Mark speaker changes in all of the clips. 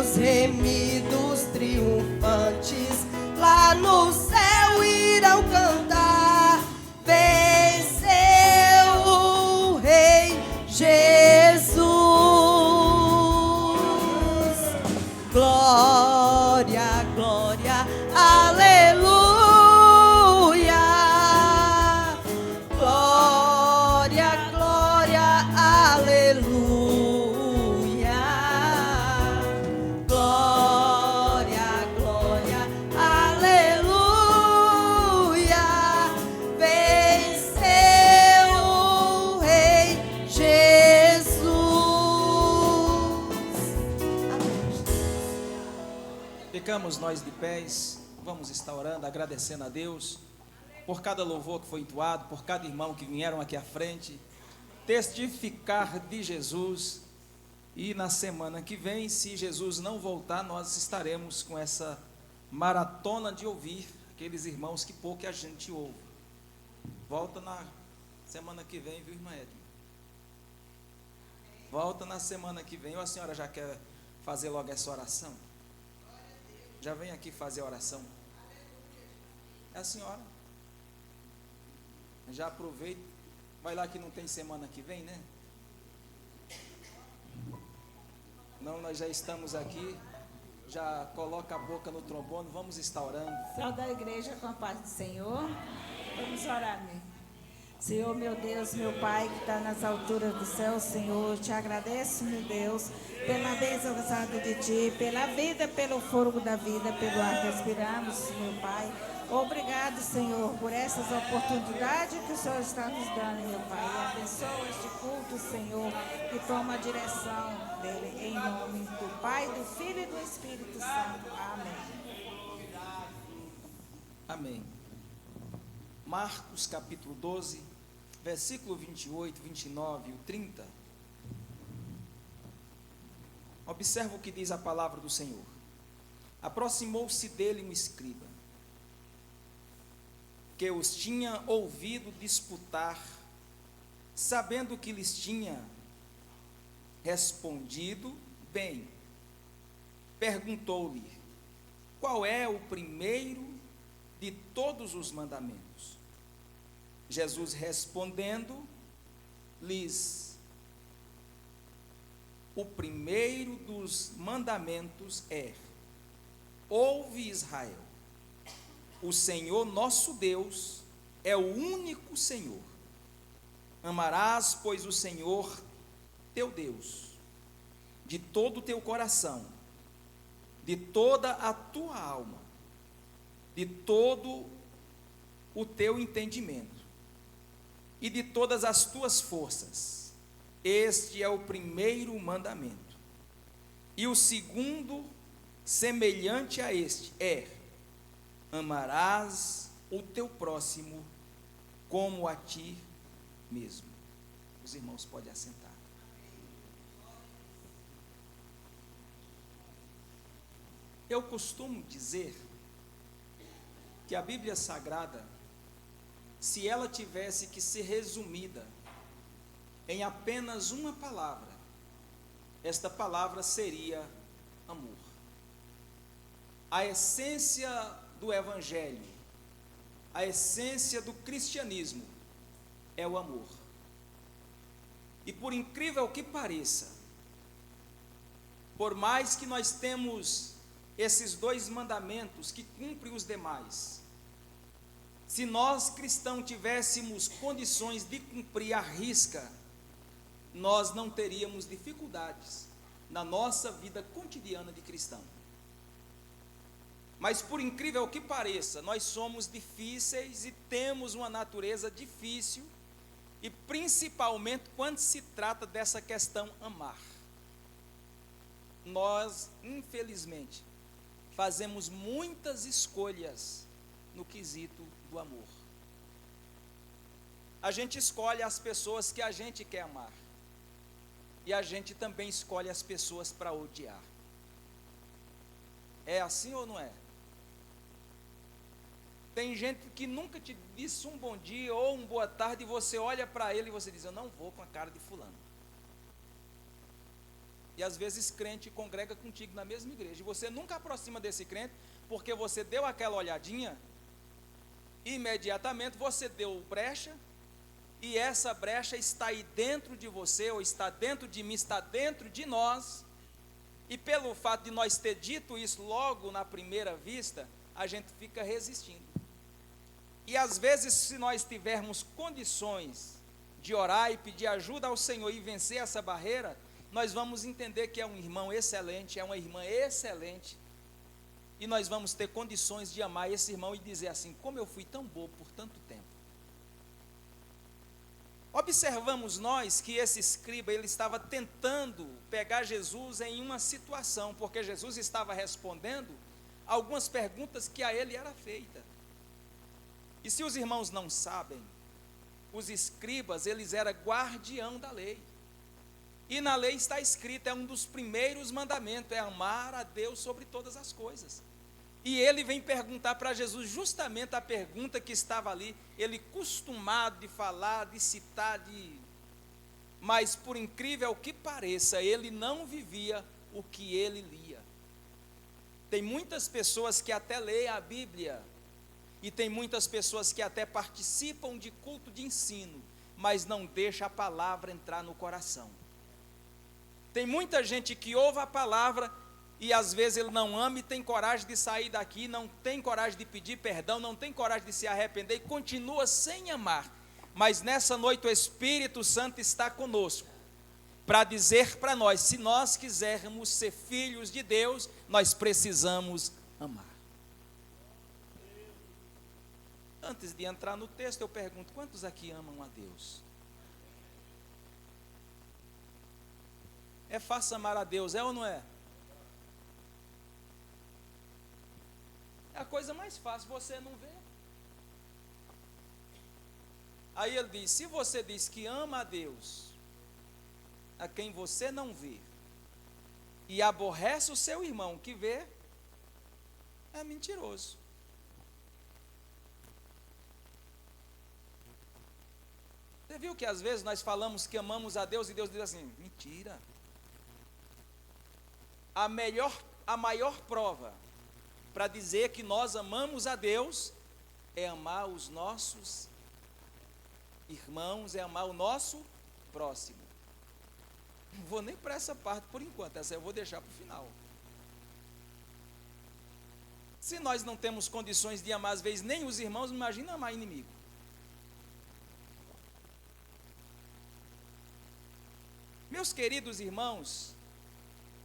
Speaker 1: os remidos triunfantes lá no céu irão cantar. Venceu o Rei Jesus. Glória, glória, aleluia. Glória, glória, aleluia. Glória, glória, aleluia. Venceu o Rei Jesus.
Speaker 2: Ficamos nós de pés, vamos estar orando, agradecendo a Deus por cada louvor que foi entoado, por cada irmão que vieram aqui à frente, testificar de Jesus. E na semana que vem, se Jesus não voltar, nós estaremos com essa maratona de ouvir aqueles irmãos que pouco a gente ouve. Volta na semana que vem, viu, irmã Edna? Volta na semana que vem. Ou a senhora já quer fazer logo essa oração? Já vem aqui fazer a oração. É a senhora. Já aproveita. Vai lá que não tem semana que vem, né? Não, nós já estamos aqui. Já coloca a boca no trombone. Vamos estar orando.
Speaker 3: Salve da igreja com a paz do Senhor. Vamos orar, meu. Senhor, meu Deus, meu Pai, que está nas alturas do céu, Senhor, te agradeço, meu Deus, pela bênção usada de Ti, pela vida, pelo fogo da vida, pelo ar que respiramos, meu Pai. Obrigado, Senhor, por essas oportunidades que o Senhor está nos dando, meu Pai. E abençoa este culto, Senhor, que toma a direção dele, em nome do Pai, do Filho e do Espírito Santo. Amém.
Speaker 2: Amém. Marcos capítulo 12, versículo 28, 29 e 30. Observa o que diz a palavra do Senhor. Aproximou-se dele um escriba, que os tinha ouvido disputar, sabendo que lhes tinha respondido bem. Perguntou-lhe: qual é o primeiro de todos os mandamentos? Jesus respondendo, lhes: o primeiro dos mandamentos é: ouve, Israel, o Senhor nosso Deus é o único Senhor. Amarás, pois, o Senhor teu Deus de todo o teu coração, de toda a tua alma, de todo o teu entendimento e de todas as tuas forças. Este é o primeiro mandamento. E o segundo, semelhante a este, é: amarás o teu próximo como a ti mesmo. Os irmãos podem assentar. Eu costumo dizer que a Bíblia Sagrada, se ela tivesse que ser resumida em apenas uma palavra, esta palavra seria amor. A essência do Evangelho, a essência do cristianismo é o amor. E por incrível que pareça, por mais que nós temos esses dois mandamentos que cumprem os demais, se nós cristãos tivéssemos condições de cumprir à risca, nós não teríamos dificuldades na nossa vida cotidiana de cristão. Mas por incrível que pareça, nós somos difíceis e temos uma natureza difícil, e principalmente quando se trata dessa questão amar. Nós, infelizmente, fazemos muitas escolhas no quesito do amor. A gente escolhe as pessoas que a gente quer amar, e a gente também escolhe as pessoas para odiar. É assim ou não é? Tem gente que nunca te disse um bom dia ou uma boa tarde, e você olha para ele e você diz: eu não vou com a cara de fulano. E E às vezes crente congrega contigo na mesma igreja, e você nunca aproxima desse crente, porque você deu aquela olhadinha, imediatamente você deu brecha, e essa brecha está aí dentro de você, ou está dentro de mim, está dentro de nós, e pelo fato de nós ter dito isso logo na primeira vista, a gente fica resistindo. E às vezes, se nós tivermos condições de orar e pedir ajuda ao Senhor e vencer essa barreira, nós vamos entender que é um irmão excelente, é uma irmã excelente, e nós vamos ter condições de amar esse irmão e dizer assim: como eu fui tão bobo por tanto tempo. Observamos nós que esse escriba, ele estava tentando pegar Jesus em uma situação, porque Jesus estava respondendo algumas perguntas que a ele era feita. E se os irmãos não sabem, os escribas, eles eram guardião da lei. E na lei está escrito, é um dos primeiros mandamentos, é amar a Deus sobre todas as coisas. E ele vem perguntar para Jesus justamente a pergunta que estava ali, ele costumado de falar, de citar, mas por incrível que pareça, ele não vivia o que ele lia. Tem muitas pessoas que até leem a Bíblia, e tem muitas pessoas que até participam de culto de ensino, mas não deixa a palavra entrar no coração. Tem muita gente que ouve a palavra e às vezes ele não ama e tem coragem de sair daqui, não tem coragem de pedir perdão, não tem coragem de se arrepender e continua sem amar. Mas nessa noite o Espírito Santo está conosco para dizer para nós, se nós quisermos ser filhos de Deus, nós precisamos amar. Antes de entrar no texto, eu pergunto: quantos aqui amam a Deus? É fácil amar a Deus, é ou não é? É a coisa mais fácil, você não vê. Aí ele diz: se você diz que ama a Deus, a quem você não vê, e aborrece o seu irmão que vê, é mentiroso. Você viu que às vezes nós falamos que amamos a Deus e Deus diz assim: mentira. A maior prova para dizer que nós amamos a Deus é amar os nossos irmãos, é amar o nosso próximo. Não vou nem para essa parte por enquanto, essa eu vou deixar para o final. Se nós não temos condições de amar às vezes nem os irmãos, imagina amar inimigo. Meus queridos irmãos,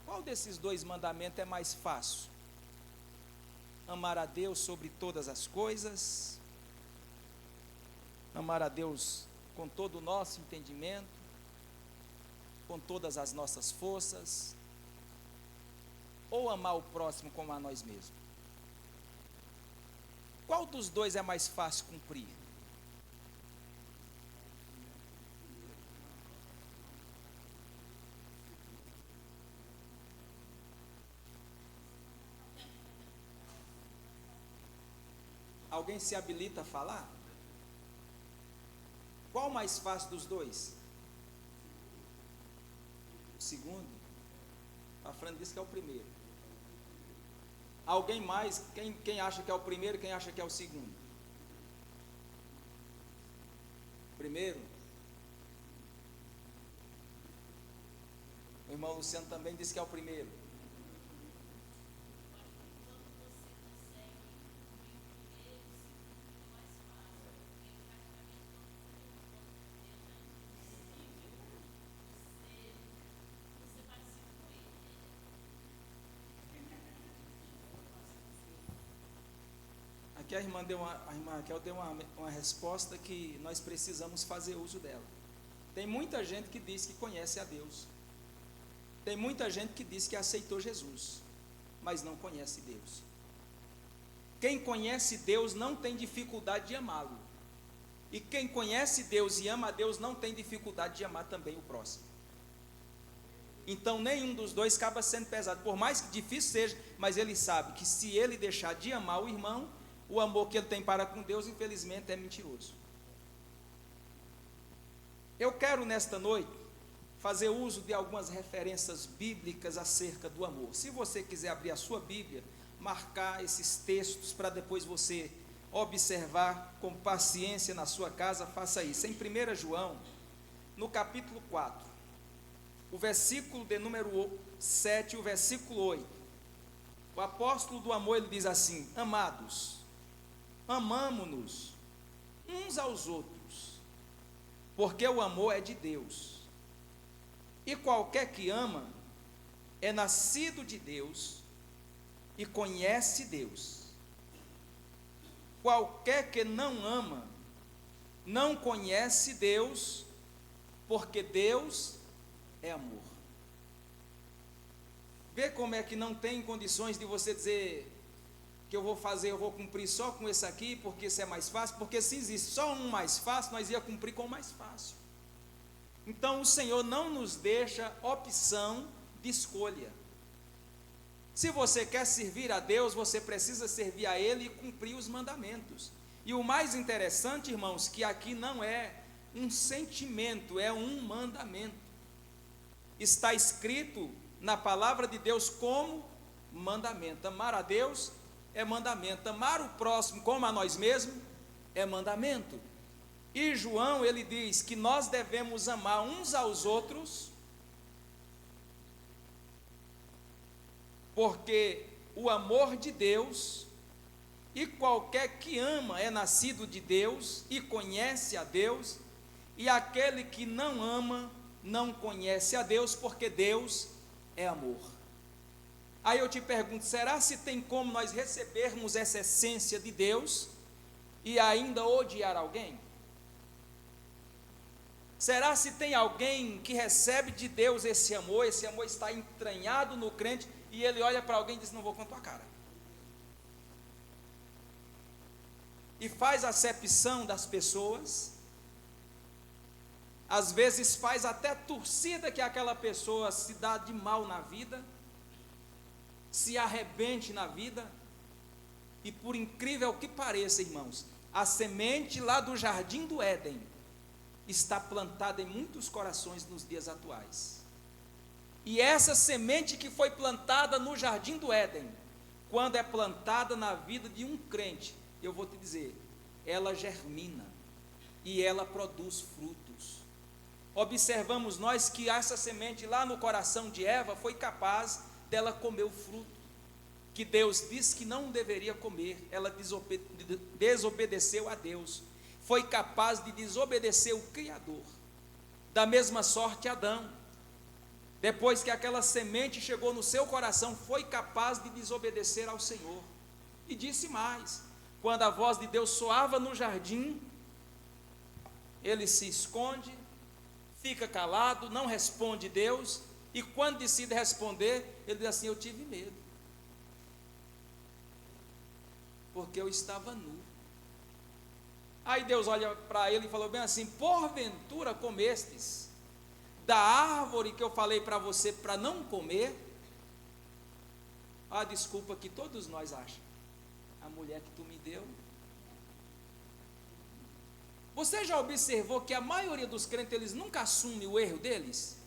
Speaker 2: qual desses dois mandamentos é mais fácil? Amar a Deus sobre todas as coisas, amar a Deus com todo o nosso entendimento, com todas as nossas forças, ou amar o próximo como a nós mesmos? Qual dos dois é mais fácil cumprir? Alguém se habilita a falar? Qual o mais fácil dos dois? O segundo? A Fran disse que é o primeiro. Alguém mais? Quem acha que é o primeiro, quem acha que é o segundo? Primeiro? O irmão Luciano também disse que é o primeiro. Aqui a irmã Raquel deu uma resposta que nós precisamos fazer uso dela. Tem muita gente que diz que conhece a Deus. Tem muita gente que diz que aceitou Jesus, mas não conhece Deus. Quem conhece Deus não tem dificuldade de amá-lo. E quem conhece Deus e ama a Deus não tem dificuldade de amar também o próximo. Então nenhum dos dois acaba sendo pesado, por mais que difícil seja, mas ele sabe que se ele deixar de amar o irmão, o amor que ele tem para com Deus, infelizmente, é mentiroso. Eu quero nesta noite fazer uso de algumas referências bíblicas acerca do amor. Se você quiser abrir a sua Bíblia, marcar esses textos para depois você observar com paciência na sua casa, faça isso. Em 1 João, no capítulo 4, o versículo de número 7, o versículo 8, o apóstolo do amor, ele diz assim: amados, amamo-nos uns aos outros, porque o amor é de Deus, e qualquer que ama é nascido de Deus e conhece Deus. Qualquer que não ama não conhece Deus, porque Deus é amor. Vê como é que não tem condições de você dizer que eu vou cumprir só com esse aqui, porque isso é mais fácil, porque se existe só um mais fácil, nós ia cumprir com o mais fácil. Então o Senhor não nos deixa opção de escolha. Se você quer servir a Deus, você precisa servir a Ele e cumprir os mandamentos. E o mais interessante, irmãos, que aqui não é um sentimento, é um mandamento. Está escrito na palavra de Deus como mandamento. Amar a Deus é mandamento. Amar o próximo como a nós mesmos é mandamento. E João, ele diz que nós devemos amar uns aos outros, porque o amor de Deus, e qualquer que ama é nascido de Deus e conhece a Deus, e aquele que não ama não conhece a Deus, porque Deus é amor. Aí eu te pergunto, será se tem como nós recebermos essa essência de Deus e ainda odiar alguém? Será se tem alguém que recebe de Deus esse amor está entranhado no crente, e ele olha para alguém e diz: não vou com a tua cara, e faz acepção das pessoas, às vezes faz até torcida que aquela pessoa se dá de mal na vida, se arrebente na vida. E por incrível que pareça, irmãos, a semente lá do jardim do Éden está plantada em muitos corações nos dias atuais. E essa semente que foi plantada no jardim do Éden, quando é plantada na vida de um crente, eu vou te dizer, ela germina e ela produz frutos. Observamos nós que essa semente lá no coração de Eva foi capaz dela comer o fruto que Deus disse que não deveria comer. Ela desobedeceu a Deus, foi capaz de desobedecer o Criador. Da mesma sorte Adão, depois que aquela semente chegou no seu coração, foi capaz de desobedecer ao Senhor. E disse mais: quando a voz de Deus soava no jardim, ele se esconde, fica calado, não responde Deus, e quando decide responder, ele diz assim: eu tive medo, porque eu estava nu. Aí Deus olha para ele e falou bem assim: porventura comestes da árvore que eu falei para você para não comer? A desculpa que todos nós achamos: a mulher que tu me deu. Você já observou que a maioria dos crentes, eles nunca assumem o erro deles?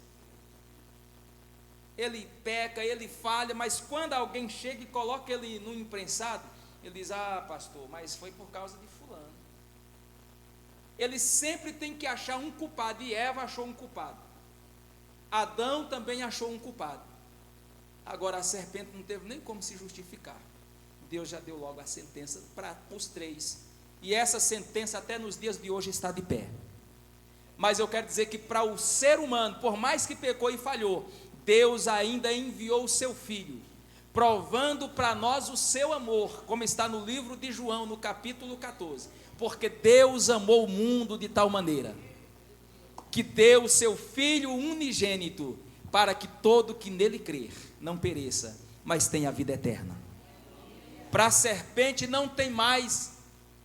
Speaker 2: Ele peca, ele falha, mas quando alguém chega e coloca ele no imprensado, ele diz: ah, pastor, mas foi por causa de fulano. Ele sempre tem que achar um culpado, e Eva achou um culpado, Adão também achou um culpado. Agora a serpente não teve nem como se justificar. Deus já deu logo a sentença para os três, e essa sentença até nos dias de hoje está de pé. Mas eu quero dizer que para o ser humano, por mais que pecou e falhou, Deus ainda enviou o seu Filho, provando para nós o seu amor, como está no livro de João, no capítulo 14, porque Deus amou o mundo de tal maneira, que deu o seu Filho unigênito, para que todo que nele crer não pereça, mas tenha a vida eterna. Para a serpente não tem mais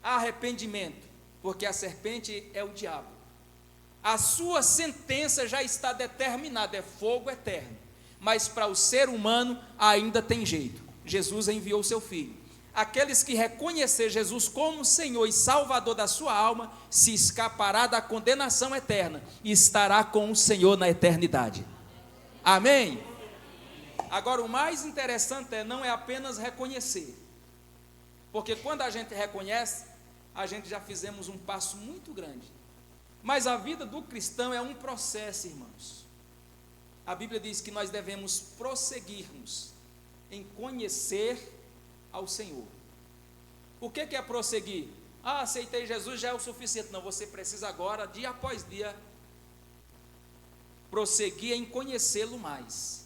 Speaker 2: arrependimento, porque a serpente é o diabo. A sua sentença já está determinada, é fogo eterno. Mas para o ser humano ainda tem jeito. Jesus enviou o seu Filho. aqueles que reconhecer Jesus como Senhor e Salvador da sua alma, se escapará da condenação eterna e estará com o Senhor na eternidade. Amém? Agora, o mais interessante não é apenas reconhecer, porque quando a gente reconhece, a gente já fizemos um passo muito grande. Mas a vida do cristão é um processo, irmãos. A Bíblia diz que nós devemos prosseguirmos em conhecer ao Senhor. O que é prosseguir? Aceitei Jesus, já é o suficiente. Não, você precisa agora, dia após dia, prosseguir em conhecê-lo mais.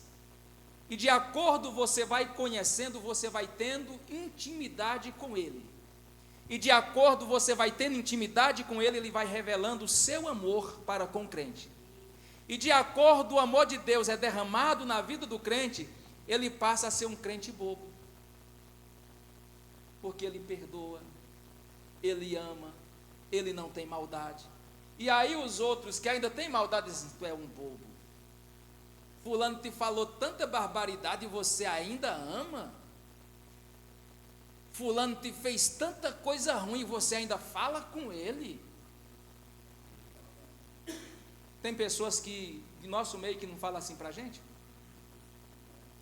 Speaker 2: E de acordo você vai conhecendo, você vai tendo intimidade com Ele. E de acordo você vai tendo intimidade com Ele, Ele vai revelando o seu amor para com o crente. E de acordo o amor de Deus é derramado na vida do crente, ele passa a ser um crente bobo. Porque ele perdoa, ele ama, ele não tem maldade. E aí os outros que ainda têm maldade dizem, tu é um bobo. Fulano te falou tanta barbaridade e você ainda ama? Fulano te fez tanta coisa ruim e você ainda fala com ele? Tem pessoas que, de nosso meio, que não falam assim para a gente?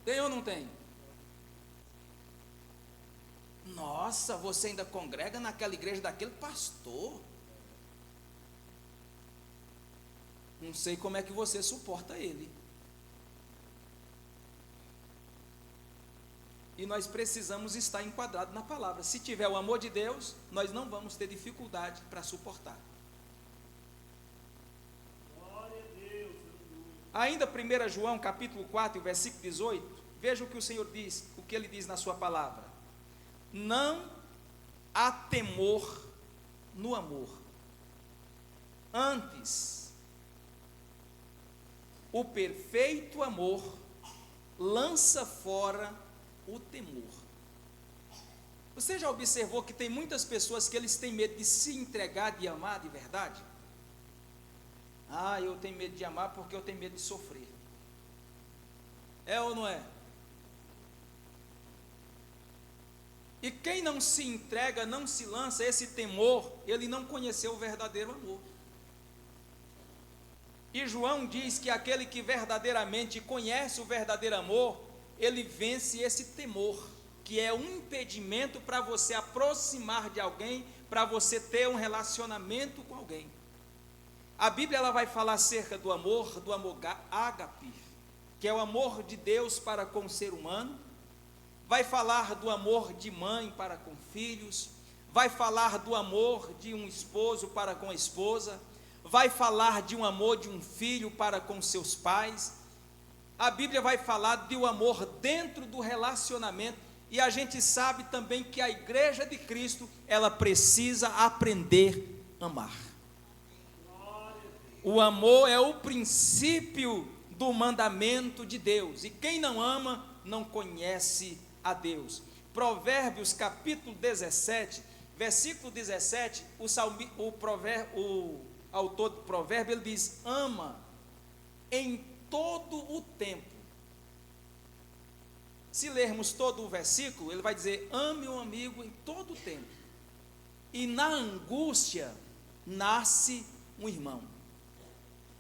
Speaker 2: Tem ou não tem? Nossa, você ainda congrega naquela igreja daquele pastor? Não sei como é que você suporta ele. E nós precisamos estar enquadrados na palavra. Se tiver o amor de Deus, nós não vamos ter dificuldade para suportar. Ainda 1 João capítulo 4, versículo 18, veja o que o Senhor diz, o que Ele diz na sua palavra. Não há temor no amor. Antes, o perfeito amor lança fora o temor. Você já observou que tem muitas pessoas que eles têm medo de se entregar, de amar de verdade? Eu tenho medo de amar porque eu tenho medo de sofrer. É ou não é? E quem não se entrega, não se lança, esse temor, ele não conheceu o verdadeiro amor. E João diz que aquele que verdadeiramente conhece o verdadeiro amor, ele vence esse temor, que é um impedimento para você aproximar de alguém, para você ter um relacionamento com alguém. A Bíblia ela vai falar acerca do amor ágape, que é o amor de Deus para com o ser humano, vai falar do amor de mãe para com filhos, vai falar do amor de um esposo para com a esposa, vai falar de um amor de um filho para com seus pais. A Bíblia vai falar do amor dentro do relacionamento, e a gente sabe também que a igreja de Cristo, ela precisa aprender a amar. O amor é o princípio do mandamento de Deus, e quem não ama, não conhece a Deus. Provérbios capítulo 17, versículo 17, o autor do provérbio, ele diz, ama em todo o tempo. Se lermos todo o versículo, ele vai dizer, ame um amigo em todo o tempo, e na angústia nasce um irmão.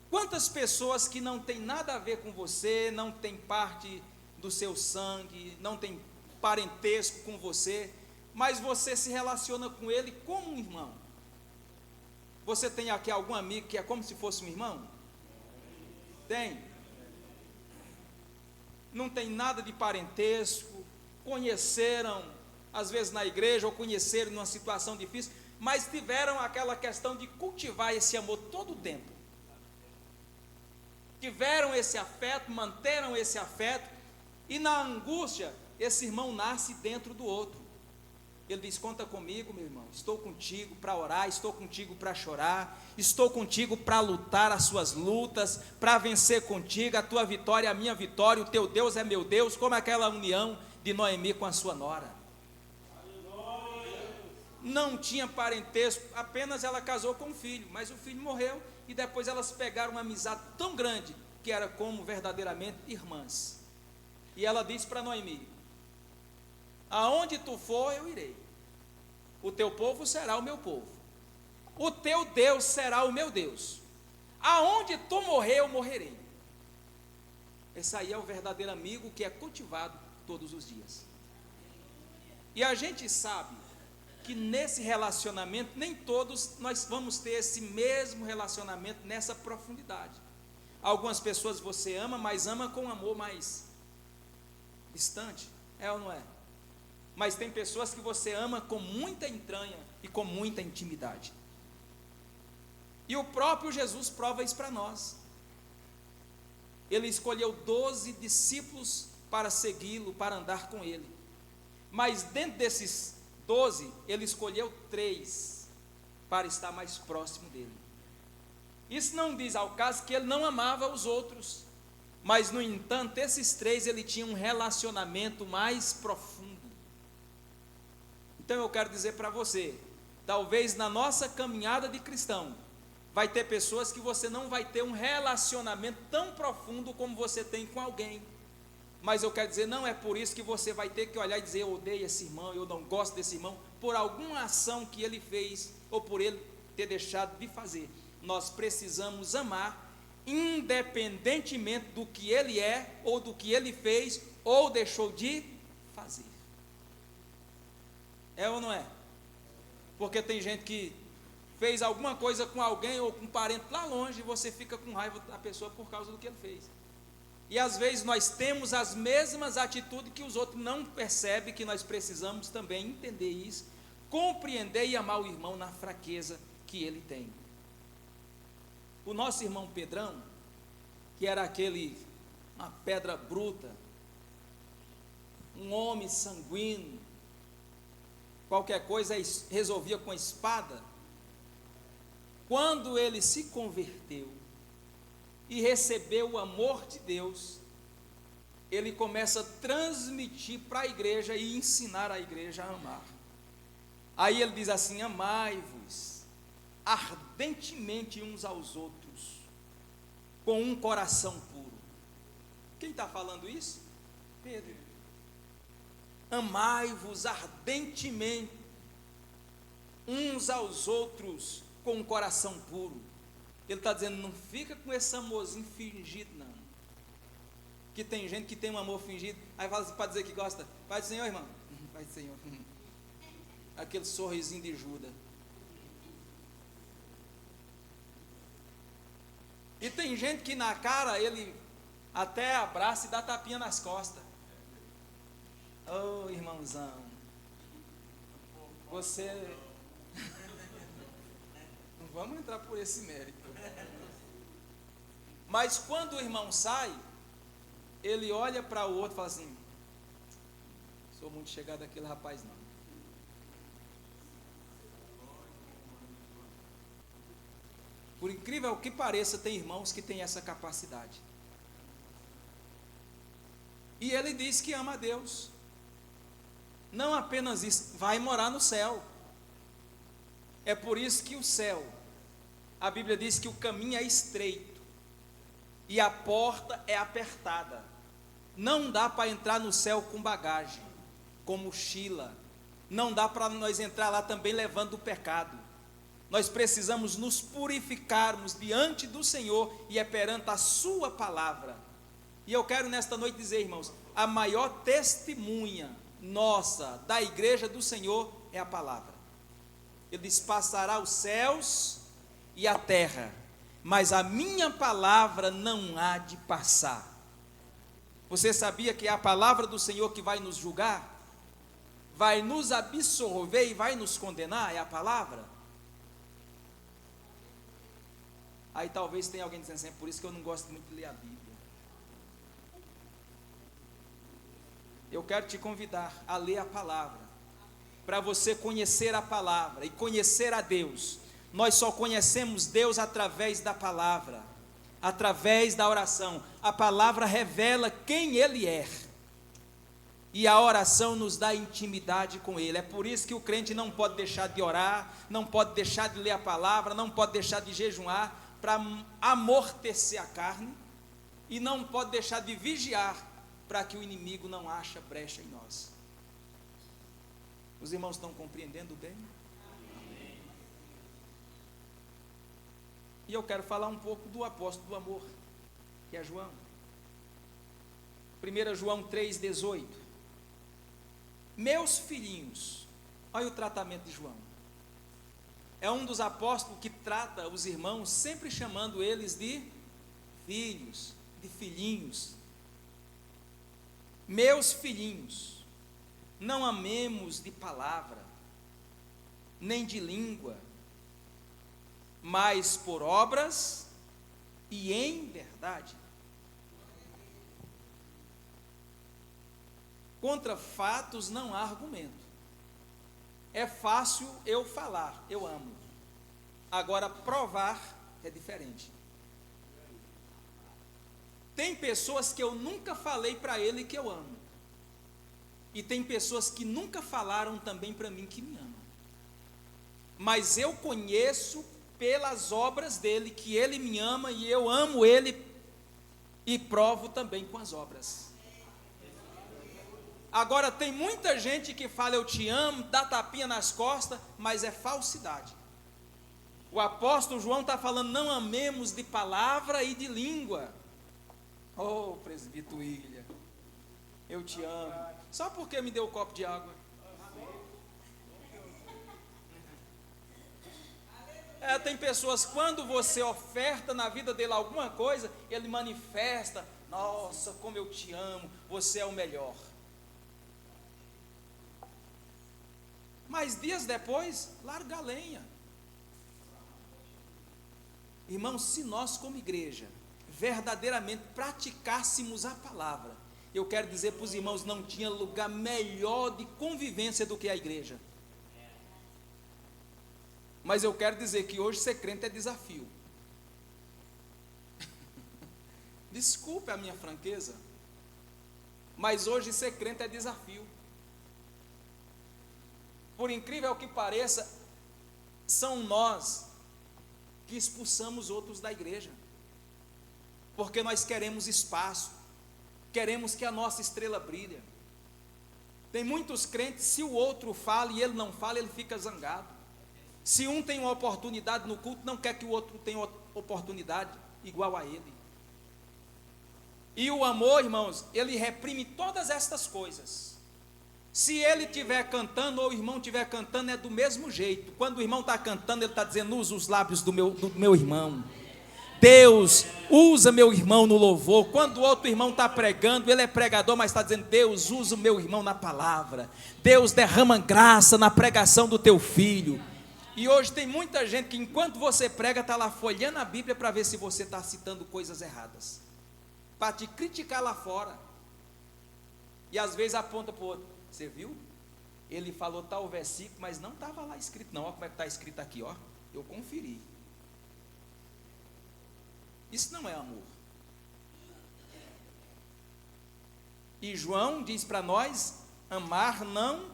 Speaker 2: Quantas pessoas que não tem nada a ver com você, não tem parte do seu sangue, não tem parentesco com você, mas você se relaciona com ele como um irmão. Você tem aqui algum amigo que é como se fosse um irmão? Tem? Não tem nada de parentesco, conheceram, às vezes na igreja, ou conheceram numa situação difícil, mas tiveram aquela questão de cultivar esse amor todo o tempo. Tiveram esse afeto, manteram esse afeto, e na angústia, esse irmão nasce dentro do outro. Ele diz, conta comigo, meu irmão, estou contigo para orar, estou contigo para chorar, estou contigo para lutar as suas lutas, para vencer contigo, a tua vitória é a minha vitória, o teu Deus é meu Deus, como aquela união de Noemi com a sua nora. Não tinha parentesco, apenas ela casou com um filho, mas o filho morreu, e depois elas pegaram uma amizade tão grande, que era como verdadeiramente irmãs. E ela disse para Noemi, Aonde tu for, eu irei. O teu povo será o meu povo. O teu Deus será o meu Deus. Aonde tu morrer, eu morrerei. Esse aí é o verdadeiro amigo que é cultivado todos os dias. E a gente sabe que nesse relacionamento, nem todos nós vamos ter esse mesmo relacionamento nessa profundidade. Algumas pessoas você ama, mas ama com um amor mais distante, é ou não é? Mas tem pessoas que você ama com muita entranha e com muita intimidade. E o próprio Jesus prova isso para nós. Ele escolheu 12 discípulos para segui-lo, para andar com ele. Mas dentro desses 12, ele escolheu 3 para estar mais próximo dele. Isso não diz ao caso que ele não amava os outros, mas no entanto, esses 3 ele tinha um relacionamento mais profundo. Então eu quero dizer para você, talvez na nossa caminhada de cristão, vai ter pessoas que você não vai ter um relacionamento tão profundo como você tem com alguém. Mas eu quero dizer, não é por isso que você vai ter que olhar e dizer, eu odeio esse irmão, eu não gosto desse irmão, por alguma ação que ele fez, ou por ele ter deixado de fazer. Nós precisamos amar, independentemente do que ele é, ou do que ele fez, ou deixou de fazer. É ou não é? Porque tem gente que fez alguma coisa com alguém, ou com um parente lá longe, e você fica com raiva da pessoa por causa do que ele fez. E às vezes nós temos as mesmas atitudes que os outros não percebem, que nós precisamos também entender isso, compreender e amar o irmão na fraqueza que ele tem. O nosso irmão Pedrão, que era uma pedra bruta, um homem sanguíneo, qualquer coisa resolvia com a espada, quando ele se converteu e recebeu o amor de Deus, ele começa a transmitir para a igreja e ensinar a igreja a amar. Aí ele diz assim: amai-vos ardentemente uns aos outros, com um coração puro. Quem está falando isso? Pedro. Amai-vos ardentemente uns aos outros, com um coração puro. Ele está dizendo, não fica com esse amorzinho fingido, não. Que tem gente que tem um amor fingido, aí fala assim, para dizer que gosta, Pai do Senhor, irmão, Pai do Senhor, aquele sorrisinho de Judas. E tem gente que na cara, ele até abraça e dá tapinha nas costas. Oh, irmãozão, você... Não vamos entrar por esse mérito. Mas quando o irmão sai, ele olha para o outro e fala assim, sou muito chegado àquele rapaz não. Por incrível que pareça, tem irmãos que têm essa capacidade. E ele diz que ama a Deus. Não apenas isso, vai morar no céu. É por isso que o céu, a Bíblia diz que o caminho é estreito e a porta é apertada. Não dá para entrar no céu com bagagem, com mochila. Não dá para nós entrar lá também levando o pecado. Nós precisamos nos purificarmos diante do Senhor e é perante a sua palavra. E eu quero nesta noite dizer, irmãos, a maior testemunha nossa da igreja do Senhor é a palavra. Ele diz, passará os céus e a terra, mas a minha palavra não há de passar. Você sabia que é a palavra do Senhor que vai nos julgar? Vai nos absorver e vai nos condenar? É a palavra? Aí talvez tenha alguém dizendo assim, é por isso que eu não gosto muito de ler a Bíblia. Eu quero te convidar a ler a palavra, para você conhecer a palavra e conhecer a Deus. Nós só conhecemos Deus através da palavra, através da oração. A palavra revela quem Ele é, e a oração nos dá intimidade com Ele. É por isso que o crente não pode deixar de orar, não pode deixar de ler a palavra, não pode deixar de jejuar, para amortecer a carne, e não pode deixar de vigiar, para que o inimigo não ache brecha em nós. Os irmãos estão compreendendo bem? E eu quero falar um pouco do apóstolo do amor, que é João. 1 João 3,18. Meus filhinhos, olha o tratamento de João. É um dos apóstolos que trata os irmãos sempre chamando eles de filhos, de filhinhos. Meus filhinhos, não amemos de palavra, nem de língua, mas por obras e em verdade. Contra fatos não há argumento. É fácil eu falar, eu amo. Agora, provar é diferente. Tem pessoas que eu nunca falei para ele que eu amo. E tem pessoas que nunca falaram também para mim que me amam. Mas eu conheço pelas obras dele que ele me ama e eu amo ele e provo também com as obras. Agora, tem muita gente que fala eu te amo, dá tapinha nas costas, mas é falsidade. O apóstolo João está falando, não amemos de palavra e de língua. Oh, presbítero William, eu te amo. Só porque me deu um copo de água. Tem pessoas, quando você oferta na vida dele alguma coisa, ele manifesta, nossa, como eu te amo, você é o melhor. Mas dias depois, larga a lenha. Irmãos, se nós como igreja, verdadeiramente praticássemos a palavra, eu quero dizer para os irmãos, não tinha lugar melhor de convivência do que a igreja. Mas eu quero dizer que hoje ser crente é desafio. Desculpe a minha franqueza, mas hoje ser crente é desafio. Por incrível que pareça, são nós que expulsamos outros da igreja, porque nós queremos espaço, queremos que a nossa estrela brilhe. Tem muitos crentes, se o outro fala e ele não fala, ele fica zangado. Se um tem uma oportunidade no culto, não quer que o outro tenha oportunidade igual a ele. E o amor, irmãos, ele reprime todas estas coisas. Se ele estiver cantando ou o irmão estiver cantando, é do mesmo jeito. Quando o irmão está cantando, ele está dizendo, usa os lábios do meu irmão. Deus, usa meu irmão no louvor. Quando o outro irmão está pregando, ele é pregador, mas está dizendo, Deus, usa o meu irmão na palavra. Deus, derrama graça na pregação do teu filho. E hoje tem muita gente que enquanto você prega, está lá folhando a Bíblia para ver se você está citando coisas erradas, para te criticar lá fora. E às vezes aponta para o outro, você viu? Ele falou tal versículo, mas não estava lá escrito não, olha como é que está escrito aqui, ó. Eu conferi. Isso não é amor. E João diz para nós, amar não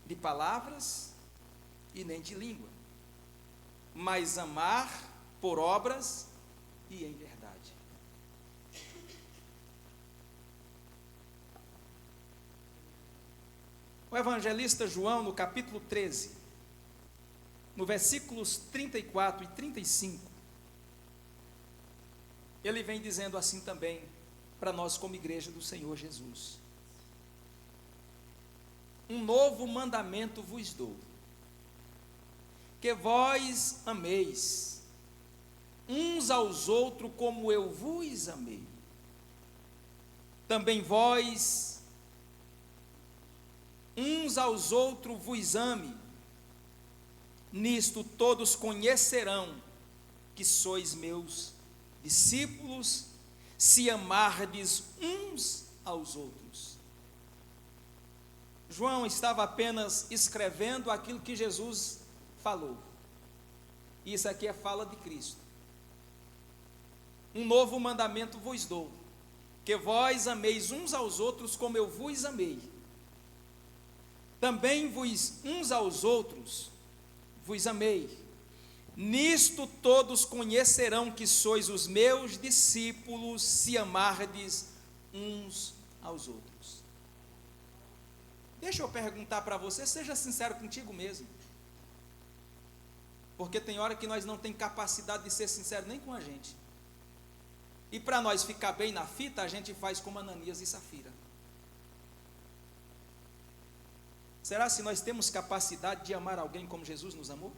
Speaker 2: de palavras e nem de língua, mas amar por obras e em verdade. O evangelista João, no capítulo 13, no versículos 34 e 35, ele vem dizendo assim também para nós como igreja do Senhor Jesus: um novo mandamento vos dou, que vós ameis uns aos outros como eu vos amei. Também vós uns aos outros vos ame. Nisto todos conhecerão que sois meus discípulos, se amardes uns aos outros. João estava apenas escrevendo aquilo que Jesus falou. Isso aqui é fala de Cristo. Um novo mandamento vos dou, que vós ameis uns aos outros como eu vos amei. Também vos uns aos outros vos amei. Nisto todos conhecerão que sois os meus discípulos, se amardes uns aos outros. Deixa eu perguntar para você, seja sincero contigo mesmo. Porque tem hora que nós não temos capacidade de ser sincero nem com a gente. E para nós ficar bem na fita, a gente faz como Ananias e Safira. Será se nós temos capacidade de amar alguém como Jesus nos amou?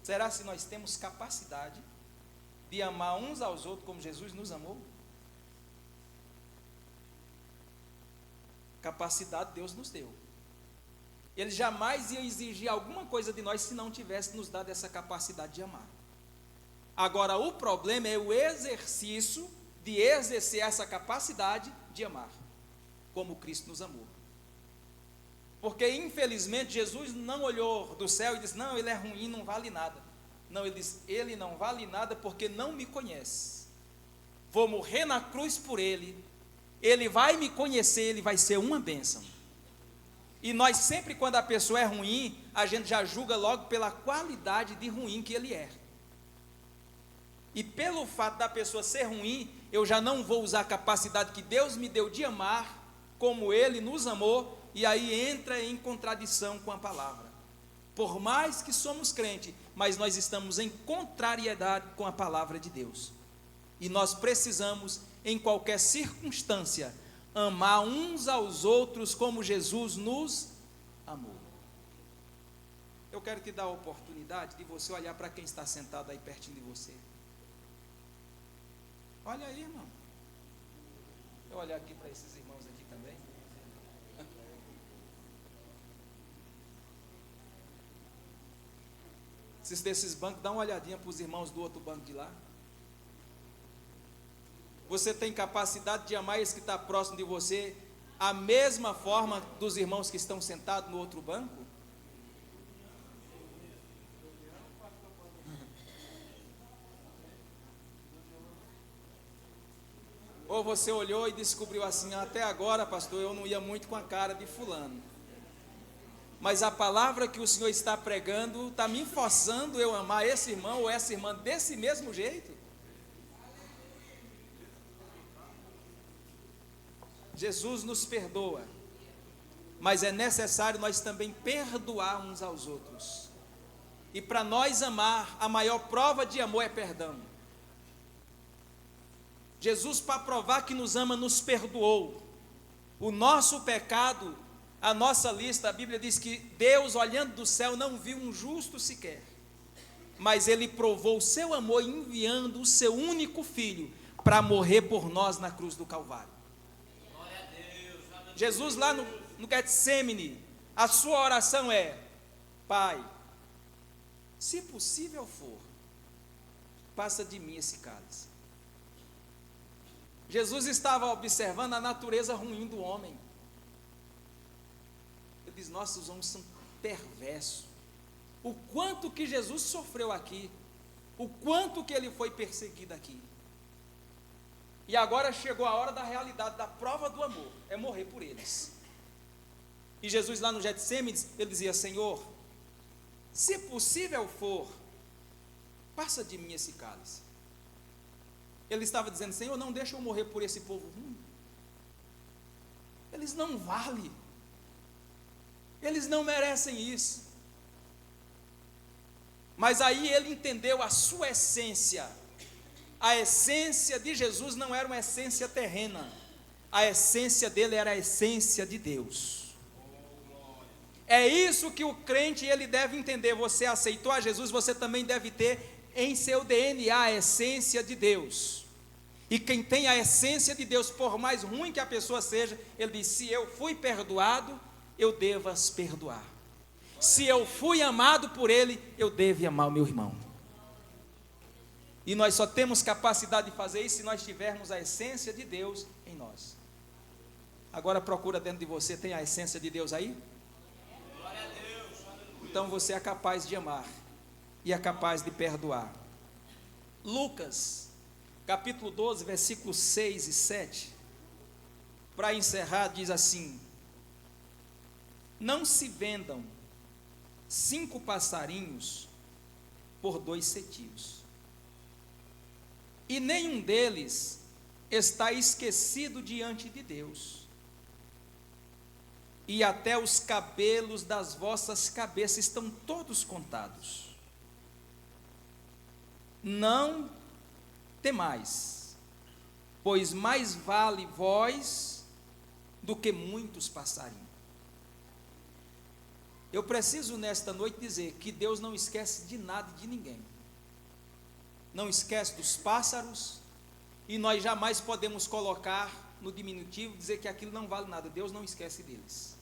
Speaker 2: Será se nós temos capacidade de amar uns aos outros como Jesus nos amou? Capacidade Deus nos deu. Ele jamais ia exigir alguma coisa de nós se não tivesse nos dado essa capacidade de amar. Agora, o problema é o exercício de exercer essa capacidade de amar, como Cristo nos amou. Porque, infelizmente, Jesus não olhou do céu e disse, não, ele é ruim, não vale nada. Não, ele disse, ele não vale nada porque não me conhece. Vou morrer na cruz por ele. Ele vai me conhecer, ele vai ser uma bênção. E nós sempre, quando a pessoa é ruim, a gente já julga logo pela qualidade de ruim que ele é. E pelo fato da pessoa ser ruim, eu já não vou usar a capacidade que Deus me deu de amar, como Ele nos amou, e aí entra em contradição com a palavra. Por mais que somos crentes, mas nós estamos em contrariedade com a palavra de Deus. E nós precisamos, em qualquer circunstância, amar uns aos outros como Jesus nos amou. Eu quero te dar a oportunidade de você olhar para quem está sentado aí pertinho de você. Olha aí, irmão. Eu olhar aqui para esses irmãos aqui também. Esses desses bancos, dá uma olhadinha para os irmãos do outro banco de lá. Você tem capacidade de amar esse que está próximo de você, a mesma forma dos irmãos que estão sentados no outro banco? Ou você olhou e descobriu assim, até agora, pastor, eu não ia muito com a cara de fulano. Mas a palavra que o Senhor está pregando está me forçando eu amar esse irmão ou essa irmã desse mesmo jeito. Jesus nos perdoa, mas é necessário nós também perdoar uns aos outros. E para nós amar, a maior prova de amor é perdão. Jesus, para provar que nos ama, nos perdoou. O nosso pecado, a nossa lista, a Bíblia diz que Deus, olhando do céu, não viu um justo sequer, mas Ele provou o seu amor enviando o seu único filho para morrer por nós na cruz do Calvário. Jesus lá no Getsêmani, a sua oração é, Pai, se possível for, passa de mim esse cálice. Jesus estava observando a natureza ruim do homem. Ele diz, nossa, os homens são perversos. O quanto que Jesus sofreu aqui, o quanto que ele foi perseguido aqui. E agora chegou a hora da realidade, da prova do amor, é morrer por eles. E Jesus lá no Getsêmani, ele dizia, Senhor, se possível for, passa de mim esse cálice. Ele estava dizendo, Senhor, não deixa eu morrer por esse povo ruim. Eles não valem. Eles não merecem isso. Mas aí ele entendeu a sua essência. A essência de Jesus não era uma essência terrena. A essência dele era a essência de Deus. É isso que o crente ele deve entender. Você aceitou a Jesus, você também deve ter em seu DNA a essência de Deus. E quem tem a essência de Deus, por mais ruim que a pessoa seja, ele diz, se eu fui perdoado, eu devo as perdoar. Se eu fui amado por ele, eu devo amar o meu irmão. E nós só temos capacidade de fazer isso se nós tivermos a essência de Deus em nós. Agora procura dentro de você, tem a essência de Deus aí? Então você é capaz de amar e é capaz de perdoar. Lucas, capítulo 12, versículos 6 e 7, para encerrar, diz assim, não se vendam 5 passarinhos por 2 cetios, e nenhum deles está esquecido diante de Deus. E até os cabelos das vossas cabeças estão todos contados. Não temais, pois mais vale vós do que muitos passarinhos. Eu preciso nesta noite dizer que Deus não esquece de nada e de ninguém. Não esquece dos pássaros, e nós jamais podemos colocar no diminutivo, dizer que aquilo não vale nada. Deus não esquece deles.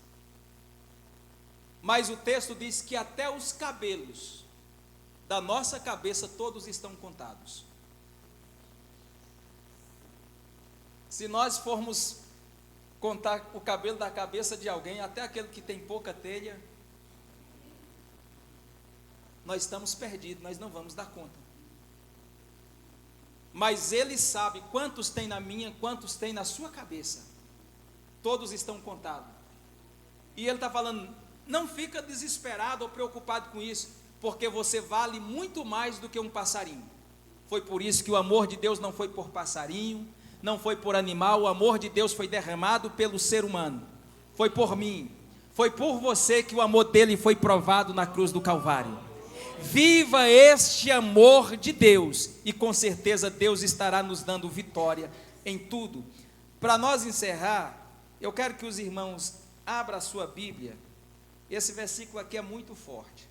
Speaker 2: Mas o texto diz que até os cabelos da nossa cabeça todos estão contados. Se nós formos contar o cabelo da cabeça de alguém, até aquele que tem pouca telha, nós estamos perdidos, nós não vamos dar conta. Mas Ele sabe quantos tem na minha, quantos tem na sua cabeça. Todos estão contados. E Ele está falando, não fica desesperado ou preocupado com isso, porque você vale muito mais do que um passarinho. Foi por isso que o amor de Deus não foi por passarinho, não foi por animal, o amor de Deus foi derramado pelo ser humano. Foi por mim, foi por você que o amor dele foi provado na cruz do Calvário. Viva este amor de Deus, e com certeza Deus estará nos dando vitória em tudo. Para nós encerrar, eu quero que os irmãos abram a sua Bíblia. Esse versículo aqui é muito forte.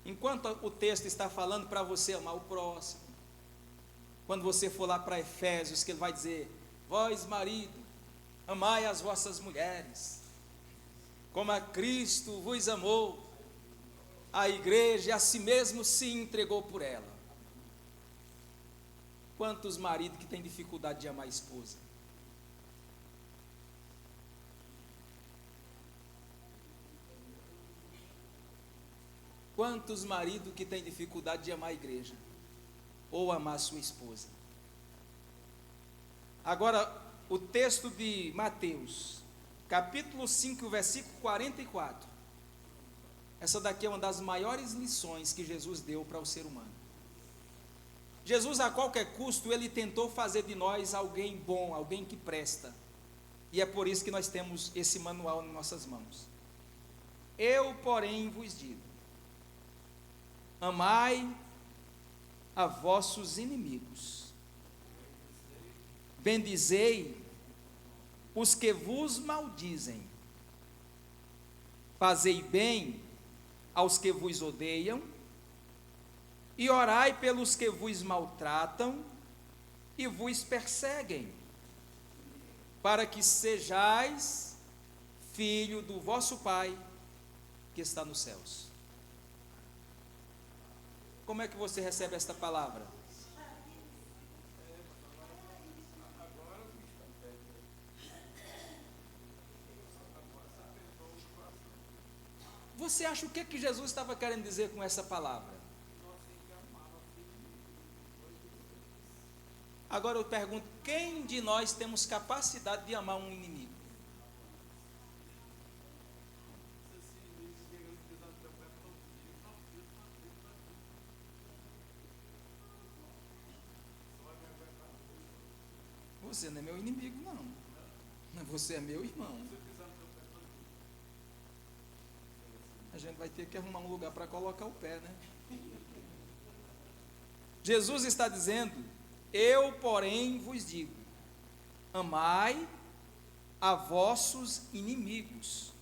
Speaker 2: Enquanto o texto está falando para você amar o próximo, quando você for lá para Efésios, que ele vai dizer, vós marido, amai as vossas mulheres, como a Cristo vos amou, a igreja e a si mesmo se entregou por ela. Quantos maridos que têm dificuldade de amar a esposa? Quantos maridos que têm dificuldade de amar a igreja? Ou amar a sua esposa? Agora, o texto de Mateus, capítulo 5, versículo 44. Essa daqui é uma das maiores lições que Jesus deu para o ser humano. Jesus, a qualquer custo, ele tentou fazer de nós alguém bom, alguém que presta. E é por isso que nós temos esse manual em nossas mãos. Eu, porém, vos digo, amai a vossos inimigos, bendizei os que vos maldizem, fazei bem aos que vos odeiam, e orai pelos que vos maltratam e vos perseguem, para que sejais filho do vosso Pai que está nos céus. Como é que você recebe esta palavra? Você acha o que Jesus estava querendo dizer com essa palavra? Agora eu pergunto, quem de nós temos capacidade de amar um inimigo? Você não é meu inimigo, não. Você é meu irmão. A gente vai ter que arrumar um lugar para colocar o pé, né? Jesus está dizendo, eu, porém, vos digo, amai a vossos inimigos,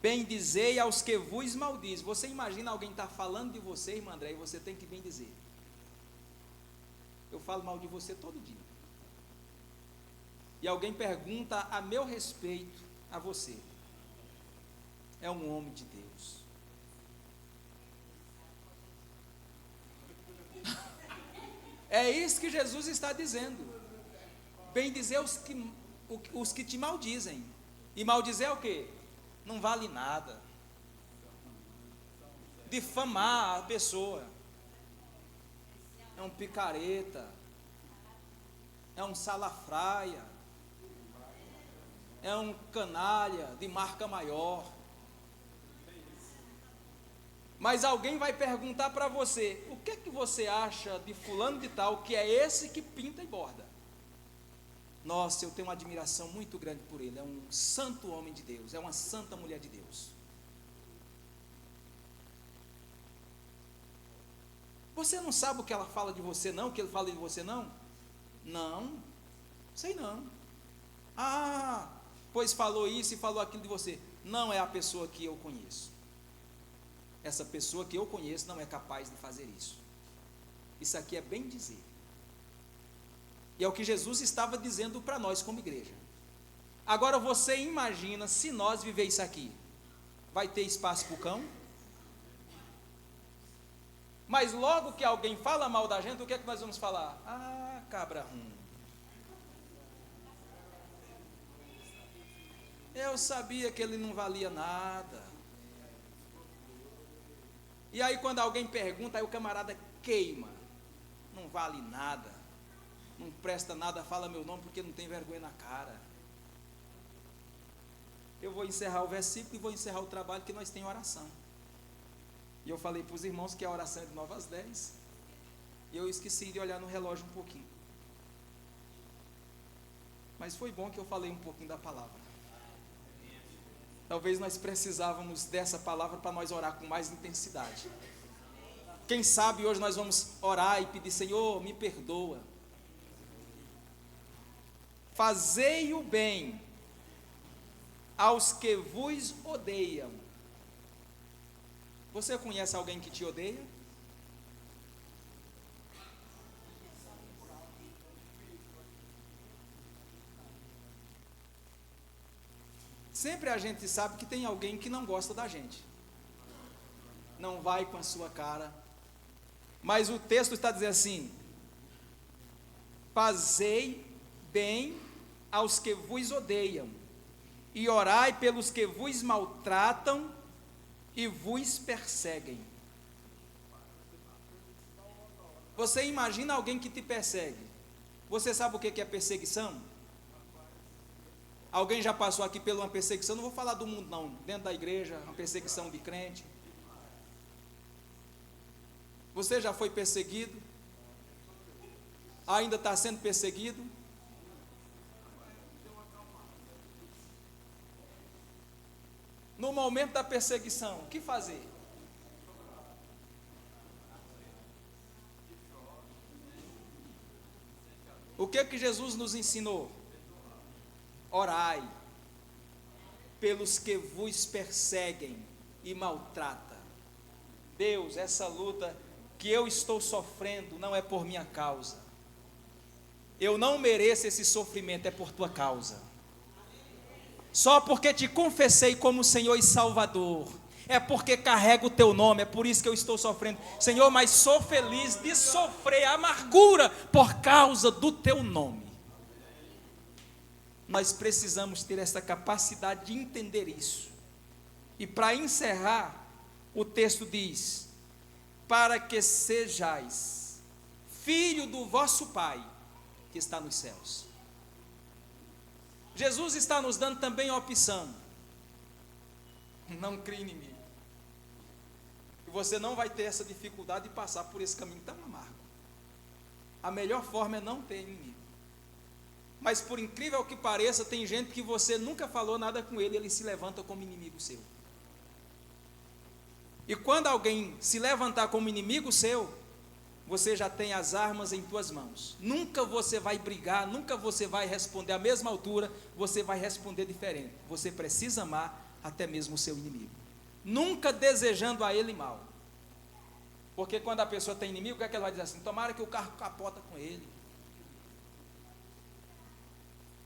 Speaker 2: bendizei aos que vos maldizem. Você imagina alguém estar falando de você, irmã André, e você tem que bendizer. Eu falo mal de você todo dia. E alguém pergunta a meu respeito a você. É um homem de Deus. É isso que Jesus está dizendo. Bendizer os que te maldizem. E maldizer é o quê? Não vale nada. Difamar a pessoa. É um picareta. É um salafraia. É um canalha de marca maior. Mas alguém vai perguntar para você: o que é que você acha de fulano de tal, que é esse que pinta e borda? Nossa, eu tenho uma admiração muito grande por ele, é um santo homem de Deus, é uma santa mulher de Deus. Você não sabe o que ela fala de você não, o que ele fala de você não? Não, sei não. Ah, pois falou isso e falou aquilo de você. Não é a pessoa que eu conheço. Essa pessoa que eu conheço não é capaz de fazer isso. Isso aqui é bem dizer. E é o que Jesus estava dizendo para nós como igreja. Agora você imagina se nós viver isso aqui. Vai ter espaço para o cão? Mas logo que alguém fala mal da gente, o que é que nós vamos falar? Ah, cabra ruim. Eu sabia que ele não valia nada. E aí quando alguém pergunta, aí o camarada queima. Não vale nada. Não presta nada, fala meu nome porque não tem vergonha na cara. Eu vou encerrar o versículo e vou encerrar o trabalho, que nós temos oração. E eu falei para os irmãos que a oração é de 9 às 10. E eu esqueci de olhar no relógio um pouquinho. Mas foi bom que eu falei um pouquinho da palavra. Talvez nós precisávamos dessa palavra para nós orar com mais intensidade. Quem sabe hoje nós vamos orar e pedir: Senhor, me perdoa. Fazei o bem aos que vos odeiam. Você conhece alguém que te odeia? Sempre a gente sabe que tem alguém que não gosta da gente. Não vai com a sua cara. Mas o texto está dizendo assim: fazei bem aos que vos odeiam, e orai pelos que vos maltratam e vos perseguem. Você imagina alguém que te persegue. Você sabe o que é perseguição? Alguém já passou aqui por uma perseguição? Não vou falar do mundo não, dentro da igreja, uma perseguição de crente. Você já foi perseguido? Ainda está sendo perseguido? No momento da perseguição, o que fazer? O que Jesus nos ensinou? Orai pelos que vos perseguem e maltratam. Deus, essa luta que eu estou sofrendo não é por minha causa. Eu não mereço esse sofrimento, é por tua causa. Só porque te confessei como Senhor e Salvador, é porque carrego o teu nome, é por isso que eu estou sofrendo. Senhor, mas sou feliz de sofrer amargura por causa do teu nome. Nós precisamos ter essa capacidade de entender isso. E para encerrar, o texto diz: para que sejais filho do vosso Pai que está nos céus. Jesus está nos dando também a opção: não crie inimigo. E você não vai ter essa dificuldade de passar por esse caminho tão amargo. A melhor forma é não ter inimigo. Mas por incrível que pareça, tem gente que você nunca falou nada com ele, ele se levanta como inimigo seu. E quando alguém se levantar como inimigo seu, você já tem as armas em tuas mãos. Nunca você vai brigar, nunca você vai responder à mesma altura, você vai responder diferente. Você precisa amar até mesmo o seu inimigo. Nunca desejando a ele mal. Porque quando a pessoa tem inimigo, o que é que ela vai dizer assim? Tomara que o carro capota com ele.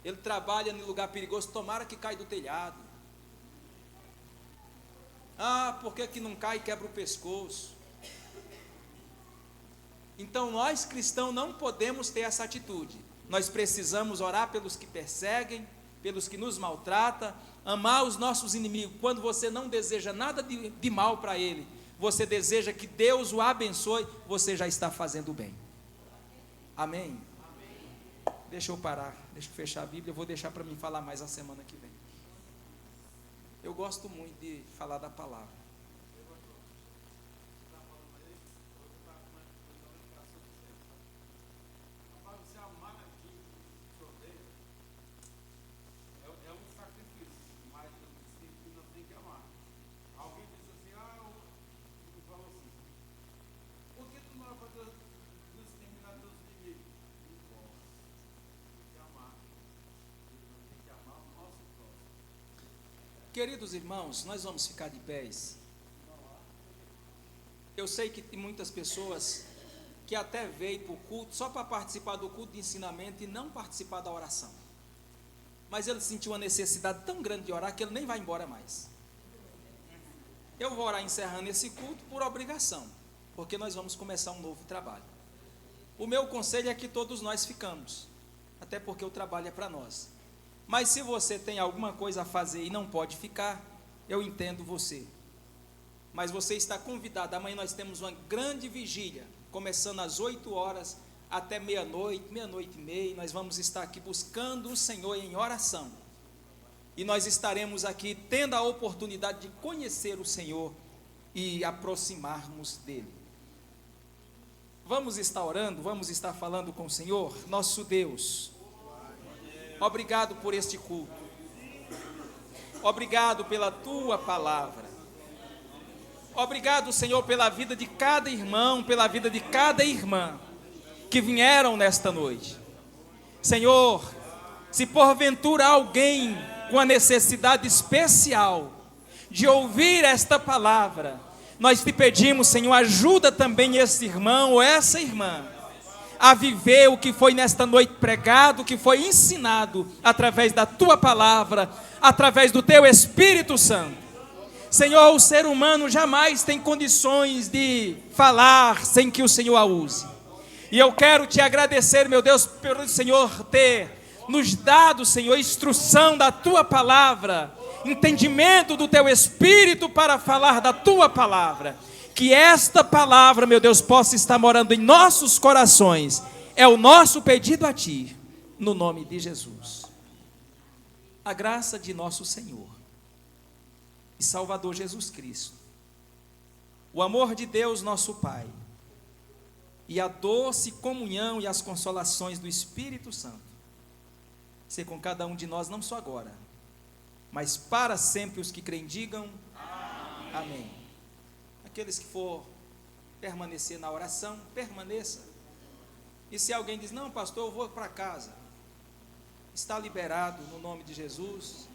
Speaker 2: Ele trabalha em lugar perigoso, tomara que cai do telhado. Ah, por que não cai e quebra o pescoço? Então nós cristãos não podemos ter essa atitude. Nós precisamos orar pelos que perseguem, pelos que nos maltratam, amar os nossos inimigos. Quando você não deseja nada de mal para ele, você deseja que Deus o abençoe, você já está fazendo bem. Amém? Deixa eu parar, deixa eu fechar a Bíblia, eu vou deixar para mim falar mais a semana que vem. Eu gosto muito de falar da palavra. Queridos irmãos, nós vamos ficar de pés. Eu sei que tem muitas pessoas que até veio para o culto só para participar do culto de ensinamento e não participar da oração. Mas ele sentiu uma necessidade tão grande de orar que ele nem vai embora mais. Eu vou orar encerrando esse culto por obrigação, porque nós vamos começar um novo trabalho. O meu conselho é que todos nós ficamos, até porque o trabalho é para nós. Mas se você tem alguma coisa a fazer e não pode ficar, eu entendo você. Mas você está convidado. Amanhã nós temos uma grande vigília, começando às 8 horas até meia-noite, meia-noite e meia. Nós vamos estar aqui buscando o Senhor em oração. E nós estaremos aqui tendo a oportunidade de conhecer o Senhor e aproximarmos dele. Vamos estar orando, vamos estar falando com o Senhor. Nosso Deus, obrigado por este culto. Obrigado pela tua palavra. Obrigado, Senhor, pela vida de cada irmão, pela vida de cada irmã que vieram nesta noite. Senhor, se porventura alguém com a necessidade especial de ouvir esta palavra, nós te pedimos, Senhor, ajuda também esse irmão ou essa irmã a viver o que foi nesta noite pregado, o que foi ensinado através da tua palavra, através do teu Espírito Santo. Senhor, o ser humano jamais tem condições de falar sem que o Senhor a use. E eu quero te agradecer, meu Deus, pelo Senhor ter nos dado, Senhor, instrução da tua palavra, entendimento do teu Espírito para falar da tua palavra. Que esta palavra, meu Deus, possa estar morando em nossos corações. É o nosso pedido a ti, no nome de Jesus. A graça de nosso Senhor e Salvador Jesus Cristo, o amor de Deus nosso Pai, e a doce comunhão e as consolações do Espírito Santo, ser com cada um de nós, não só agora, mas para sempre. Os que creem digam amém. Amém. Aqueles que for permanecer na oração, permaneça. E se alguém diz, não pastor, eu vou para casa, está liberado no nome de Jesus.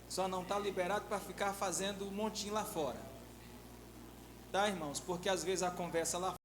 Speaker 2: Só não está liberado para ficar fazendo um montinho lá fora, tá, irmãos? Porque às vezes a conversa lá